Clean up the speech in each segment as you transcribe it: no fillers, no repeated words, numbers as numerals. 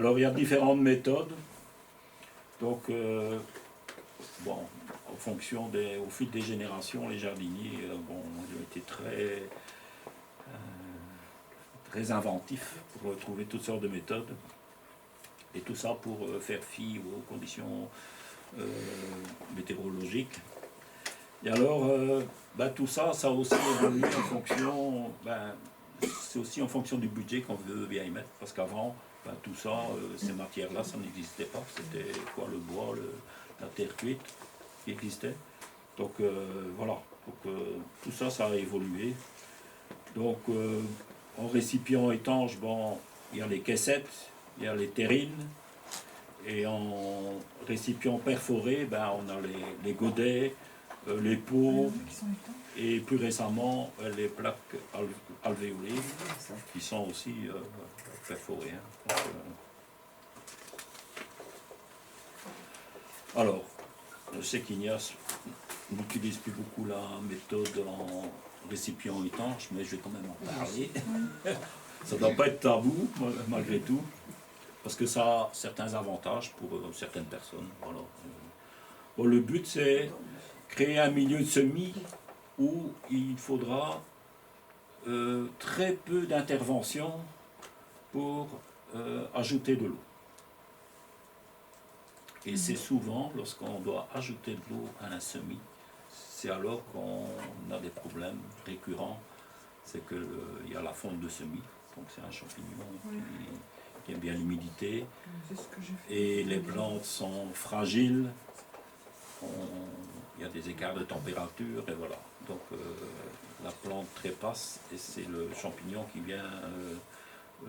Alors il y a différentes méthodes. Donc, bon, en fonction au fil des générations, les jardiniers bon, ils ont été très inventifs pour trouver toutes sortes de méthodes. Et tout ça pour faire fi aux conditions météorologiques. Et alors, tout ça, ça a aussi évolué en fonction, c'est aussi en fonction du budget qu'on veut bien y mettre. Parce qu'avant, tout ça, ces matières-là, ça n'existait pas. C'était quoi, le bois, la terre cuite qui existait. Donc voilà, tout ça, ça a évolué. Donc en récipient étanche, bon, il y a les caissettes, il y a les terrines. Et en récipient perforé, on a les godets, les pots, et plus récemment les plaques alvéolées qui sont aussi perforées. Hein. Donc, alors, je sais qu'Ignace n'utilise plus beaucoup la méthode en récipient étanche, mais je vais quand même en parler. Ça ne doit pas être tabou, malgré tout, parce que ça a certains avantages pour certaines personnes. Voilà. Bon, le but, c'est créer un milieu de semis où il faudra très peu d'intervention pour ajouter de l'eau. Et c'est souvent, lorsqu'on doit ajouter de l'eau à un semis, c'est alors qu'on a des problèmes récurrents. C'est qu'il y a la fonte de semis, donc c'est un champignon qui aime bien l'humidité. Et les plantes sont fragiles, il y a des écarts de température, et voilà. Donc la plante trépasse, et c'est le champignon qui vient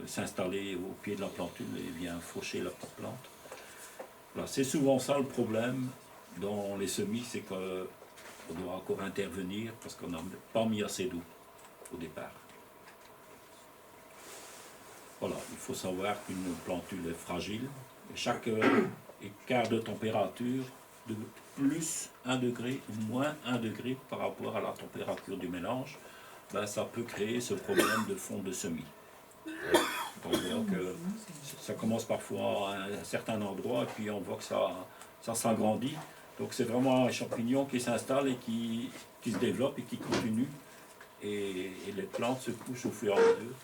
s'installer au pied de la plantule et vient faucher la petite plante. Voilà, c'est souvent ça le problème dans les semis, c'est qu'on doit encore intervenir parce qu'on n'a pas mis assez d'eau au départ. Voilà, il faut savoir qu'une plantule est fragile, et chaque écart de température de plus 1 degré ou moins 1 degré par rapport à la température du mélange, ça peut créer ce problème de fonte de semis. Donc ça commence parfois à un certain endroit et puis on voit que ça s'agrandit. Donc c'est vraiment un champignon qui s'installe et qui se développe et qui continue. Et les plantes se couchent au fur et à mesure.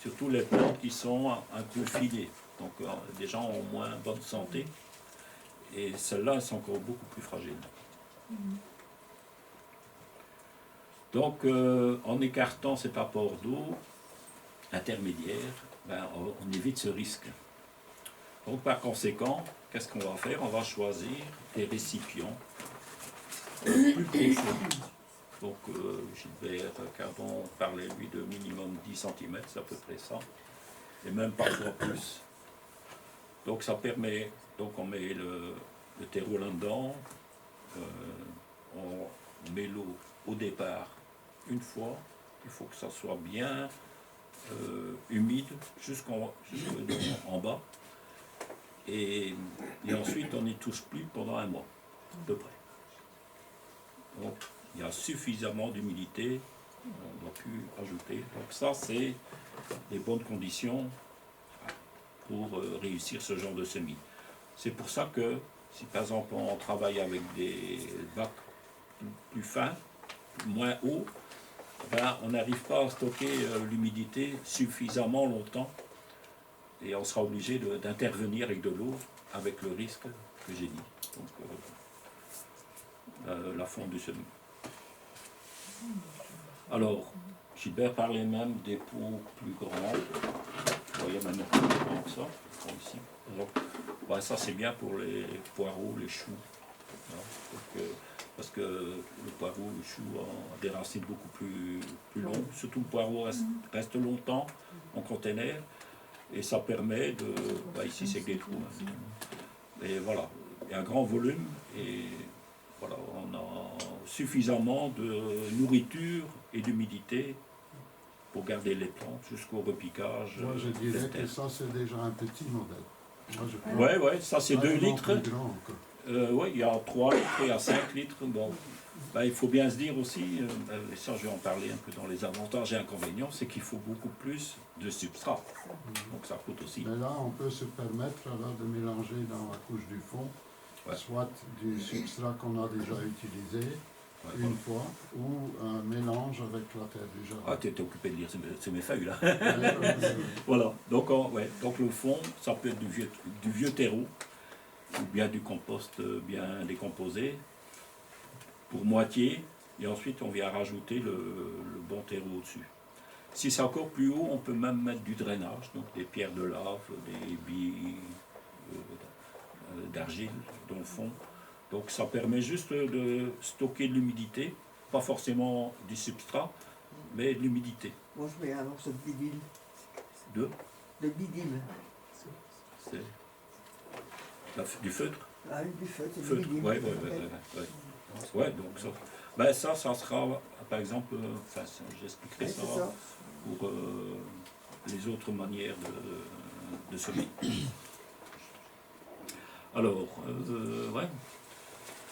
Surtout les plantes qui sont un peu filées. Donc des gens ont moins bonne santé. Et celles-là, elles sont encore beaucoup plus fragiles. Donc en écartant cet apport d'eau intermédiaire, on évite ce risque. Donc par conséquent, qu'est-ce qu'on va faire? On va choisir des récipients plus profonds. Donc Gilbert Cardon parlait lui de minimum 10 cm, c'est à peu près ça, et même parfois plus. Donc ça permet, donc on met le terreau là-dedans, on met l'eau au départ une fois, il faut que ça soit bien humide jusqu'en bas, et ensuite on n'y touche plus pendant 1 mois, à peu près. Donc il y a suffisamment d'humidité, on ne doit plus ajouter. Donc ça, c'est les bonnes conditions pour réussir ce genre de semis. C'est pour ça que si par exemple on travaille avec des bacs plus fins, moins hauts, on n'arrive pas à stocker l'humidité suffisamment longtemps et on sera obligé d'intervenir avec de l'eau avec le risque que j'ai dit. Donc la fonte du semis. Alors, Gilbert parlait même des pots plus grands. Vous voyez maintenant plus grand que ça, ici. Donc, ça c'est bien pour les poireaux, les choux. Donc, parce que le poireau, le chou a des racines beaucoup plus longues. Surtout le poireau reste longtemps en conteneur. Et ça permet de... ici c'est que des trous. Et voilà, il y a un grand volume et voilà, on a suffisamment de nourriture et d'humidité pour garder les plantes jusqu'au repiquage. Moi je dirais que ça c'est déjà un petit modèle. Ouais, ça c'est 2 litres. Oui, il y a 3 litres et il y a 5 litres. Bon, Ben, il faut bien se dire aussi, et ça je vais en parler un peu dans les avantages et inconvénients, c'est qu'il faut beaucoup plus de substrat. Donc ça coûte aussi. Mais là, on peut se permettre alors de mélanger dans la couche du fond, Ouais. soit du substrat qu'on a déjà utilisé Ouais, une fois, ou un mélange avec la terre du Ah, jardin. tu étais occupé de lire c'est mes feuilles là. Ouais. Voilà, donc, donc le fond, ça peut être du vieux terreau, ou bien du compost bien décomposé, pour moitié, et ensuite on vient rajouter le bon terreau au-dessus. Si c'est encore plus haut, on peut même mettre du drainage, donc des pierres de lave, des billes d'argile dans le fond. Donc ça permet juste de stocker de l'humidité, pas forcément du substrat, mais de l'humidité. Moi, je mets un morceau de bidule. De De bidule. C'est du feutre. Ah, du feutre, du Feutre, bidule. ouais. Ouais, donc ça. Ben ça sera, par exemple, enfin, j'expliquerai Ouais, ça, c'est ça. pour les autres manières de semer. Alors, ouais.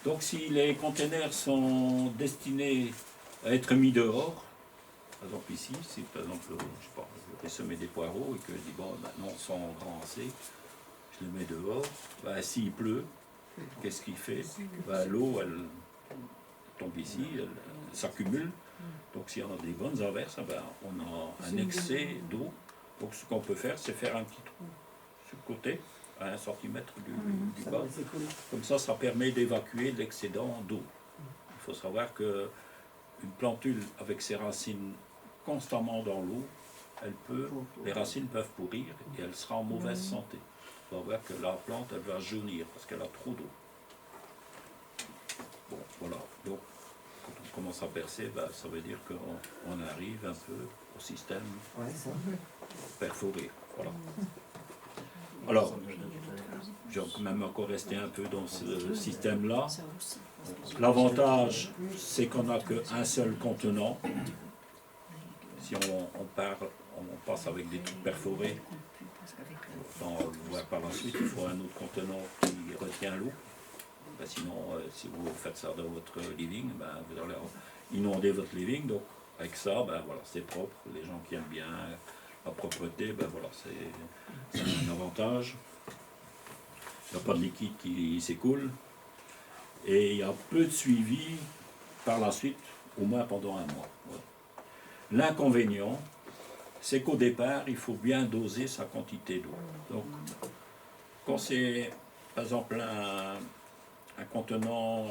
Donc si les containers sont destinés à être mis dehors, par exemple ici, si par exemple, je sais pas, je vais semer des poireaux et que je dis bon maintenant ils sont grands assez, je les mets dehors, ben, s'il pleut, qu'est-ce qu'il fait? Ben, l'eau elle tombe ici, elle s'accumule. Donc s'il y en a des bonnes averses, ben, on a un excès d'eau. Donc ce qu'on peut faire, c'est faire un petit trou sur le côté, à 1 centimètre du Ça bas. va, c'est cool. Comme ça permet d'évacuer l'excédent d'eau. Il faut savoir qu'une plantule avec ses racines constamment dans l'eau, les racines peuvent pourrir et elle sera en mauvaise santé. On va voir que la plante, elle va jaunir parce qu'elle a trop d'eau. Bon, voilà. Donc, quand on commence à percer, ben, ça veut dire qu'on arrive un peu au système Ouais, ça. perforé. Voilà. Alors, je vais même encore rester un peu dans ce système-là. L'avantage, c'est qu'on n'a qu'un seul contenant. Si on passe avec des trucs perforés, on va voir par la suite, il faut un autre contenant qui retient l'eau. Ben sinon, si vous faites ça dans votre living, ben vous allez inonder votre living. Donc avec ça, ben voilà, c'est propre. Les gens qui aiment bien la propreté, ben voilà, c'est un avantage. Il n'y a pas de liquide qui s'écoule. Et il y a peu de suivi par la suite, au moins pendant un mois. Voilà. L'inconvénient, c'est qu'au départ, il faut bien doser sa quantité d'eau. Donc, quand c'est, par exemple, un contenant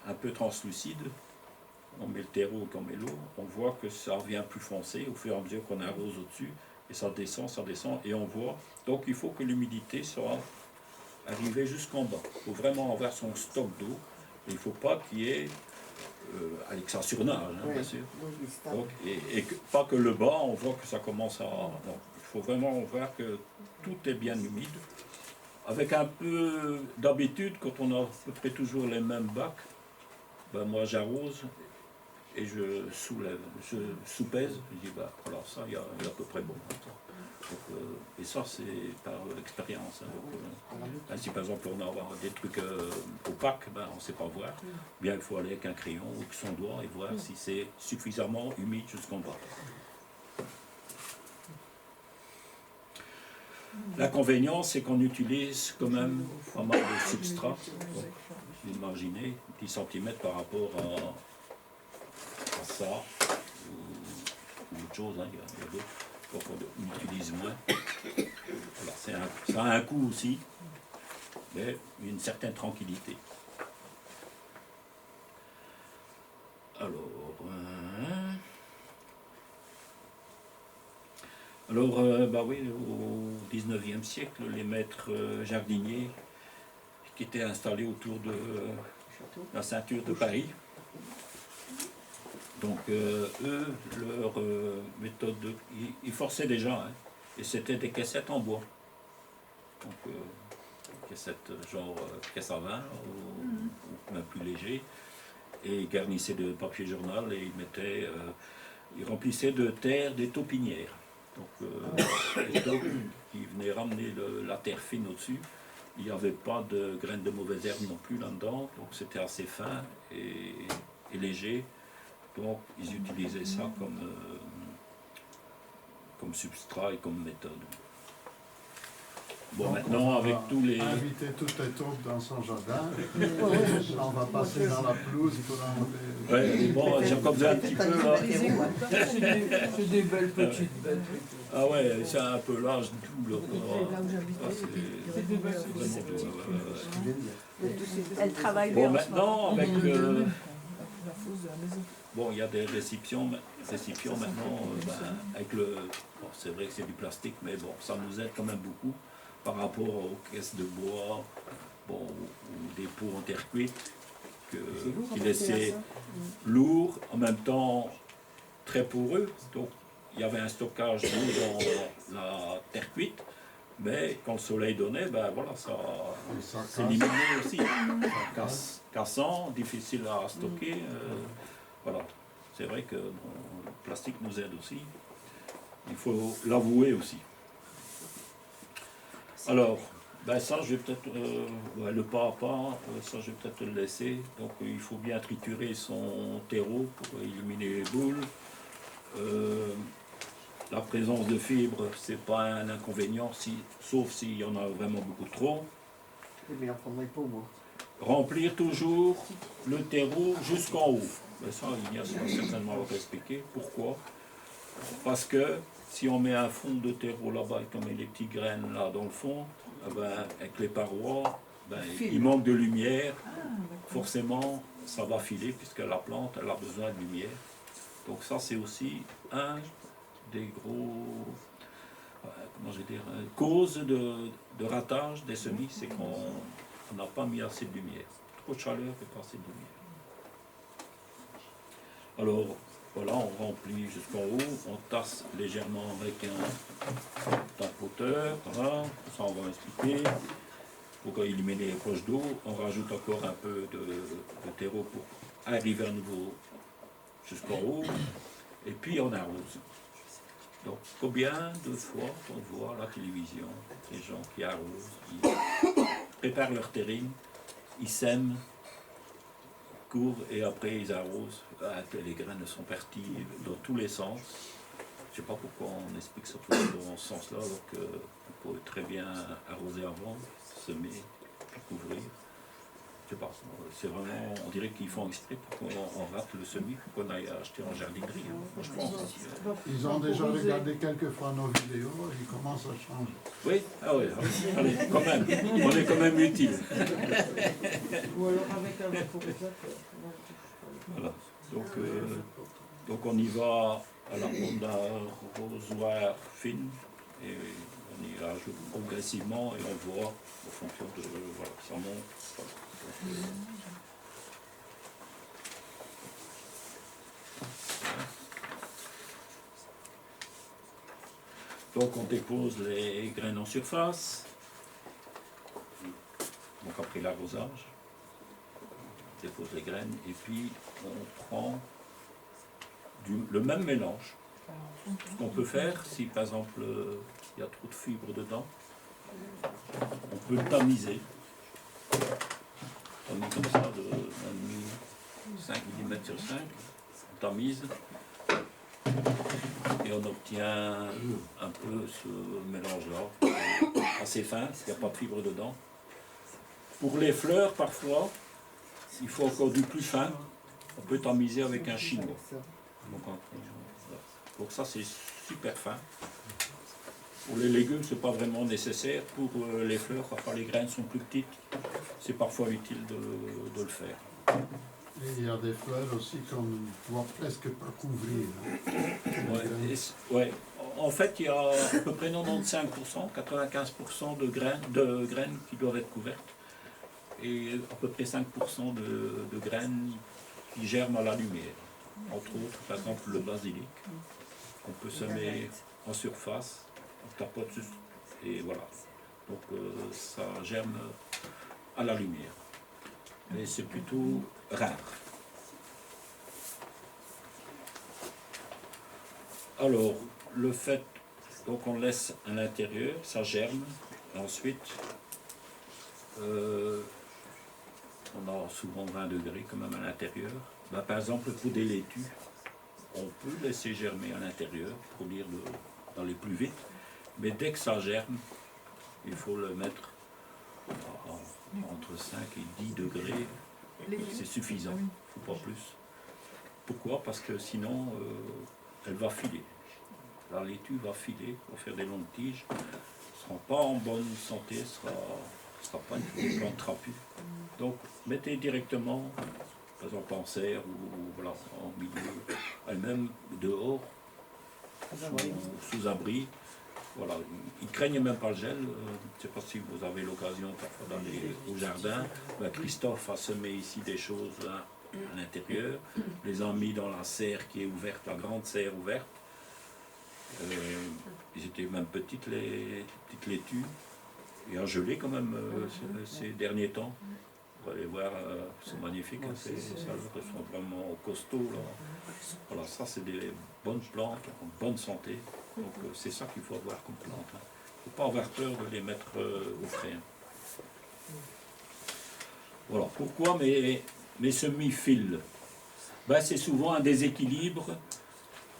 un peu translucide, on met le terreau, qu'on met l'eau, on voit que ça devient plus foncé au fur et à mesure qu'on arrose au-dessus, et ça descend, et on voit. Donc, il faut que l'humidité soit arrivée jusqu'en bas. Il faut vraiment avoir son stock d'eau. Il ne faut pas qu'il y ait, avec ça surnage, hein, Ouais. bien sûr. Oui, stable. Donc, pas que le bas, on voit que ça commence à... Non, il faut vraiment voir que tout est bien humide. Avec un peu d'habitude, quand on a à peu près toujours les mêmes bacs, ben moi j'arrose et je soulève, je sous-pèse, je dis bah voilà, ça il y a à peu près bon. Donc, et ça c'est par expérience. Hein, donc, si par exemple on a des trucs opaques, ben, on ne sait pas voir. Bien il faut aller avec un crayon ou avec son doigt et voir si c'est suffisamment humide jusqu'en bas. L'inconvénient, c'est qu'on utilise quand même pas mal de substrat. Donc, imaginez 10 cm par rapport à ça, ou autre chose, hein, il y a d'autres. Donc on utilise moins. Voilà, ça a un coût aussi, mais une certaine tranquillité. Alors, bah oui, au XIXe siècle, les maîtres jardiniers qui étaient installés autour de la ceinture de Paris, donc eux, leur méthode, ils forçaient déjà, hein, et c'était des caissettes en bois. Donc, caissettes genre caisse à vin, ou même plus léger, et ils garnissaient de papier journal et ils remplissaient de terre des taupinières. Donc, les taupes qui venaient ramener la terre fine au-dessus, il n'y avait pas de graines de mauvaises herbes non plus là-dedans, donc c'était assez fin et et léger. Donc ils utilisaient ça comme substrat et comme méthode. Bon, Donc, maintenant, on avec va tous les... inviter toutes les taupes dans son jardin. On va passer dans la pelouse, il faudra enlever. Ouais, bon, j'ai encore besoin un petit peu là. C'est des belles petites bêtes. Ah ouais, c'est un peu large du tout là. Là où j'habite, Ah, c'est vraiment tout, elle travaille Bon, bien. maintenant, avec... La fosse de la maison. bon, il y a des récipients maintenant, avec le... Bon, c'est vrai que c'est du plastique, mais bon, ça nous aide quand même beaucoup par rapport aux caisses de bois, bon, ou des pots en terre cuite, qui laissaient lourd, en même temps très poreux. Donc, il y avait un stockage d'eau dans la terre cuite, mais quand le soleil donnait, ben voilà, ça s'éliminait aussi. Cassant, difficile à stocker. Voilà. C'est vrai que bon, le plastique nous aide aussi. Il faut l'avouer aussi. Alors, ben ça, je vais peut-être, le pas à pas, ça, je vais peut-être le laisser. Donc, il faut bien triturer son terreau pour éliminer les boules. La présence de fibres, c'est pas un inconvénient, sauf s'il y en a vraiment beaucoup trop. Mais en prendrait pas, moi. Remplir toujours le terreau jusqu'en haut. Mais ça, Ignace va certainement leur expliquer. Pourquoi? Parce que si on met un fond de terreau là-bas et qu'on met les petites graines là dans le fond, avec les parois, il manque de lumière. Forcément, ça va filer puisque la plante elle a besoin de lumière. Donc ça, c'est aussi un des gros causes de ratage des semis, c'est qu'on n'a pas mis assez de lumière. Trop de chaleur et pas assez de lumière. Alors, voilà, on remplit jusqu'en haut, on tasse légèrement avec un tapoteur, voilà, ça on va expliquer. Pour éliminer les poches d'eau, on rajoute encore un peu de terreau pour arriver à nouveau jusqu'en haut, et puis on arrose. Donc, combien de fois on voit à la télévision des gens qui arrosent, qui préparent leur terrine, ils sèment, courent et après ils arrosent. Les graines sont parties dans tous les sens. Je ne sais pas pourquoi on explique ça dans ce sens-là, alors qu'on peut très bien arroser avant, semer, puis couvrir. Je sais pas, c'est vraiment, on dirait qu'ils font exprès pour qu'on rate le semis, pour qu'on aille acheter en jardinerie. Moi, je pense. Ils ont déjà regardé quelques fois nos vidéos, ils commencent à changer. Oui, ah oui, allez, quand même, on est quand même utile. Ou alors avec un vaporisateur. Voilà, donc on y va à la ronde arrosoir fine, et on y ajoute progressivement, et on voit en fonction de, voilà, ça monte. Voilà. Donc on dépose les graines en surface, donc après l'arrosage, on dépose les graines et puis on prend le même mélange. Ce qu'on peut faire, si par exemple il y a trop de fibres dedans, on peut le tamiser. On met comme ça de 5 mm sur 5, on tamise et on obtient un peu ce mélange-là, assez fin, il n'y a pas de fibres dedans. Pour les fleurs, parfois, il faut encore du plus fin, on peut tamiser avec un chinois. Donc ça c'est super fin. Pour les légumes, ce n'est pas vraiment nécessaire. Pour les fleurs, parfois les graines sont plus petites. C'est parfois utile de le faire. Et il y a des fleurs aussi qu'on ne doit presque pas couvrir. Ouais. En fait, il y a à peu près 95%, 95% de graines qui doivent être couvertes. Et à peu près 5% de graines qui germent à la lumière. Entre autres, par exemple, le basilic. On peut semer en surface. On tapote juste et voilà. Donc ça germe à la lumière. Mais c'est plutôt rare. Alors, le fait, donc on laisse à l'intérieur, ça germe, et ensuite on on a souvent 20 degrés quand même à l'intérieur. Ben, par exemple, pour des laitues, on peut laisser germer à l'intérieur, produire dans les plus vite, mais dès que ça germe, il faut le mettre entre 5 et 10 degrés, c'est suffisant, il ne faut pas plus. Pourquoi? Parce que sinon, elle va filer. La laitue va filer, va faire des longues tiges, ne sera pas en bonne santé, ne sera pas une plante trapue. Donc, mettez directement, par exemple en serre ou voilà, en milieu, elle-même dehors, sous abri. Voilà, ils ne craignent même pas le gel. Je ne sais pas si vous avez l'occasion parfois d'aller au jardin. Ben, Christophe a semé ici des choses là, à l'intérieur, les a mis dans la serre qui est ouverte, la grande serre ouverte. Ils étaient même petites les petites laitues. Il a gelé quand même ces derniers temps. Vous allez voir, c'est magnifique, hein, ces salades sont vraiment costauds. Là. Voilà, ça c'est des bonnes plantes, en bonne santé. Donc c'est ça qu'il faut avoir comme plante. Il ne faut pas avoir peur de les mettre au frais. Voilà, pourquoi mes semis filent? Ben, c'est souvent un déséquilibre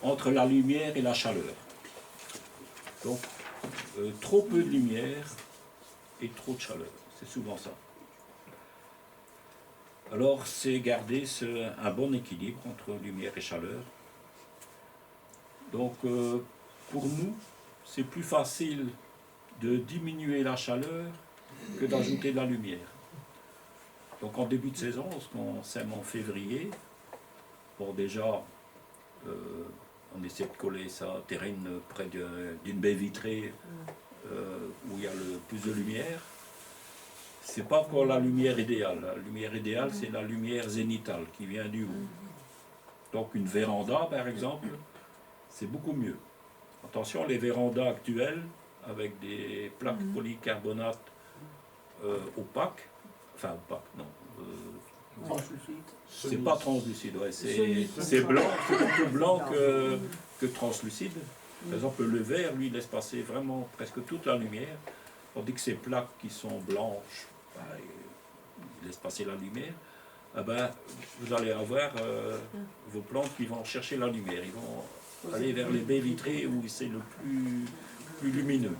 entre la lumière et la chaleur. Donc, trop peu de lumière et trop de chaleur. C'est souvent ça. Alors, c'est garder un bon équilibre entre lumière et chaleur. Donc, pour nous, c'est plus facile de diminuer la chaleur que d'ajouter de la lumière. Donc, en début de saison, lorsqu'on sème en février, bon, déjà, on essaie de coller sa terrine près d'une baie vitrée où il y a le plus de lumière. C'est pas encore la lumière idéale. La lumière idéale, c'est la lumière zénitale qui vient du haut. Donc une véranda, par exemple, c'est beaucoup mieux. Attention, les vérandas actuelles, avec des plaques polycarbonate opaques, enfin opaques, non. C'est pas translucide, ouais, c'est blanc, c'est plutôt blanc que translucide. Par exemple, le vert, lui, laisse passer vraiment presque toute la lumière, tandis que ces plaques qui sont blanches, ben, ils laissent passer la lumière. Eh ben, vous allez avoir vos plantes qui vont chercher la lumière, ils vont aller vers les baies vitrées où c'est le plus lumineux.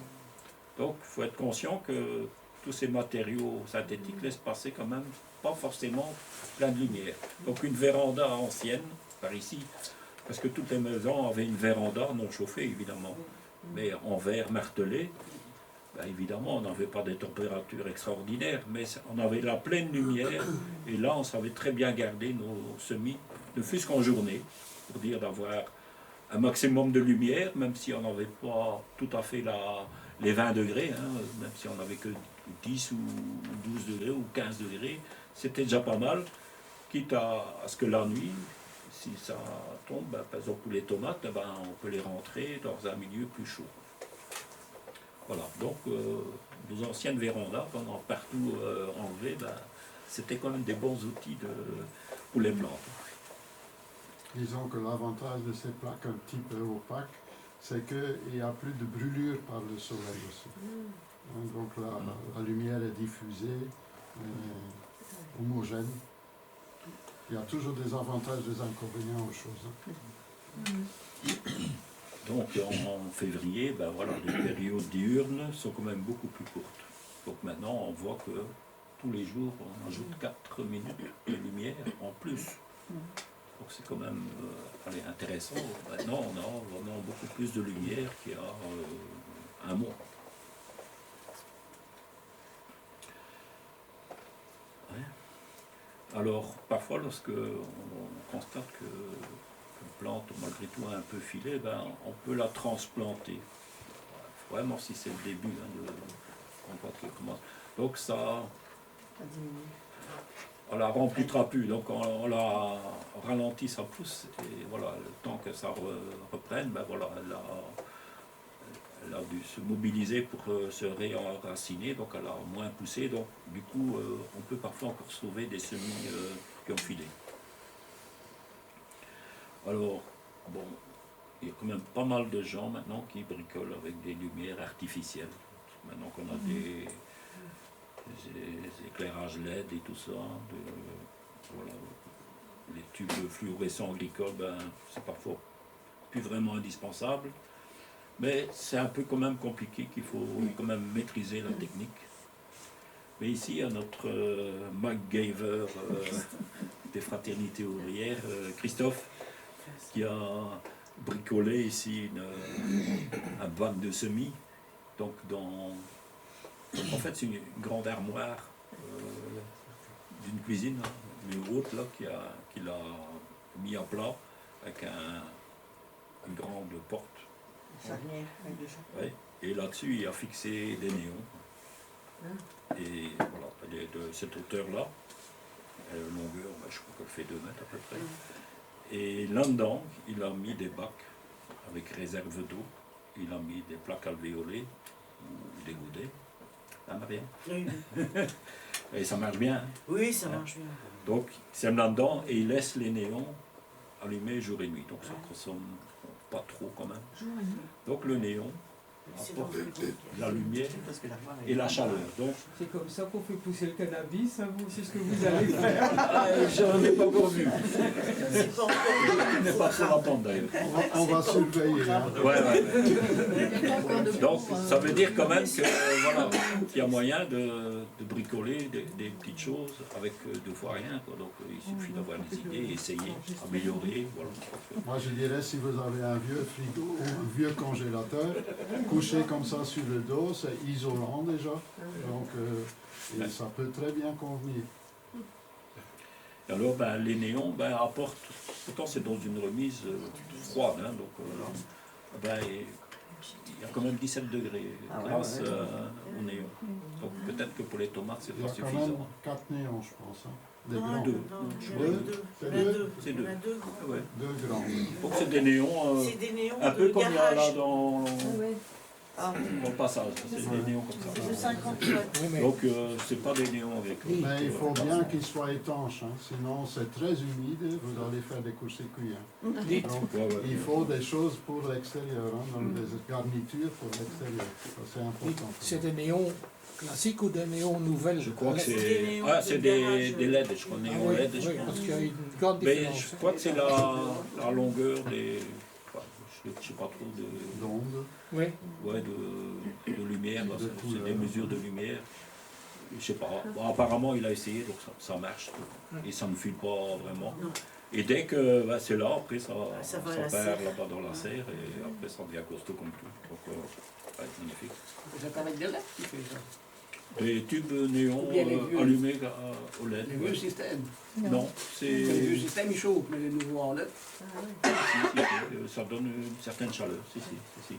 Donc, il faut être conscient que tous ces matériaux synthétiques laissent passer quand même pas forcément plein de lumière. Donc une véranda ancienne, par ici, parce que toutes les maisons avaient une véranda non chauffée évidemment, mais en verre martelé, ben évidemment on n'avait pas des températures extraordinaires, mais on avait la pleine lumière, et là on savait très bien garder nos semis, ne fût-ce qu'en journée, pour dire d'avoir un maximum de lumière, même si on n'avait pas tout à fait les 20 degrés, hein, même si on n'avait que 10 ou 12 degrés ou 15 degrés, c'était déjà pas mal, quitte à ce que la nuit, si ça tombe, ben, par exemple pour les tomates, ben, on peut les rentrer dans un milieu plus chaud. Voilà, donc nos anciennes vérandas, pendant partout enlevées, ben, c'était quand même des bons outils pour les plantes. Disons que l'avantage de ces plaques un petit peu opaques, c'est qu'il n'y a plus de brûlure par le soleil aussi. Donc la lumière est diffusée, homogène. Il y a toujours des avantages et des inconvénients aux choses. Donc en février, ben voilà, les périodes diurnes sont quand même beaucoup plus courtes. Donc maintenant on voit que tous les jours on ajoute 4 minutes de lumière en plus. Donc c'est quand même intéressant. Maintenant on a vraiment beaucoup plus de lumière qu'il y a un mois. Alors, parfois, lorsque on constate qu'une plante, malgré tout, a un peu filé, ben, on peut la transplanter. Vraiment, si c'est le début, hein, on voit qu'elle commence. Donc, ça, on la rend plus trapue. Donc, on la ralentit, ça pousse. Et voilà, le temps que ça reprenne, ben voilà, elle a dû se mobiliser pour se réenraciner, donc elle a moins poussé, donc du coup on peut parfois encore sauver des semis qui ont filé. Alors, bon, il y a quand même pas mal de gens maintenant qui bricolent avec des lumières artificielles. Maintenant qu'on a les éclairages LED et tout ça. Voilà. Les tubes fluorescents agricoles, ben, c'est parfois plus vraiment indispensable. Mais c'est un peu quand même compliqué, qu'il faut quand même maîtriser la technique. Mais ici, il y a notre MacGyver des fraternités ouvrières, Christophe, qui a bricolé ici un bac de semis. Donc, en fait, c'est une grande armoire d'une cuisine, mais haute, là, qu'il a mis à plat avec une grande porte. Charnière, avec des champs. Ouais. Et là-dessus, il a fixé des néons. Et voilà, elle est de cette hauteur-là. Elle a une longueur, ben, je crois qu'elle fait 2 mètres à peu près. Et là-dedans, il a mis des bacs avec réserve d'eau. Il a mis des plaques alvéolées ou des goudets. Hein, Maria? Oui, Et ça marche bien. Hein. oui, ça marche bien. Donc, il sème là-dedans et il laisse les néons allumés jour et nuit. Donc, ça consomme pas trop quand même. Jour et nuit. Donc, le néon C'est apporte bon. la lumière Parce que l'armoire est et la chaleur. Donc, C'est comme ça qu'on fait pousser le cannabis, hein, vous, c'est ce que vous allez faire. j'en ai pas encore vu. C'est pas encore Il n'est pas trop attendre d'ailleurs. On va surveiller. Hein. Ouais. Donc, ça veut dire quand même que voilà, qu'il y a moyen de bricoler des petites choses avec 2 fois rien. Quoi. Donc, il suffit d'avoir des idées, essayer, améliorer. Voilà. Moi, je dirais, si vous avez un vieux frigo ou un vieux congélateur, couché comme ça sur le dos, c'est isolant déjà. Donc, et ça peut très bien convenir. Et alors, ben, les néons ben, apportent, pourtant c'est dans une remise froide, hein, donc ben, il y a quand même 17 degrés grâce aux néons. Donc peut-être que pour les tomates, c'est Il y pas a quand même suffisant. 4 néons, je pense. Hein. Des Non, grands. Deux. non, Deux. il y en a C'est 2. deux. C'est Il y en deux. a 2. Ouais. 2 grands. Donc c'est des néons C'est des néons un peu de comme il y a là garage. dans Ah, le passage, c'est des néons comme c'est de ça. 50 watts. Donc c'est pas des néons avec... Mais il faut bien qu'ils soient étanches, hein. Sinon c'est très humide, vous allez faire des courts-circuits. Hein. Donc il faut des choses pour l'extérieur, hein, donc des garnitures pour l'extérieur. Ça, c'est important. C'est des néons classiques ou des néons nouvelles? Je crois que Des c'est... néons Ah, de c'est garage. des LED, je crois, Ah néons oui, LED. je oui, pense. parce qu'il y a une grande Mais différence. je crois que c'est la longueur des... Enfin, je sais pas trop de... D'ondes. Oui, Ouais, de lumière, là, De c'est couleur. des mesures de lumière. Je sais pas. Bon, apparemment, il a essayé, donc ça marche. Et ça ne file pas vraiment. Non. Et dès que ben, c'est là, après, ça va à la perd serre. là-bas dans la serre, et après, ça devient costaud comme tout. Donc, ouais, magnifique. Vous êtes avec de l'air qui fait ça. Des tubes néons Ou bien les vieux. allumés au LED. Les ouais. vieux systèmes. Non, c'est... Les vieux systèmes, ils chauffent, mais les nouveaux en LED. Si, ça donne une certaine chaleur. Si.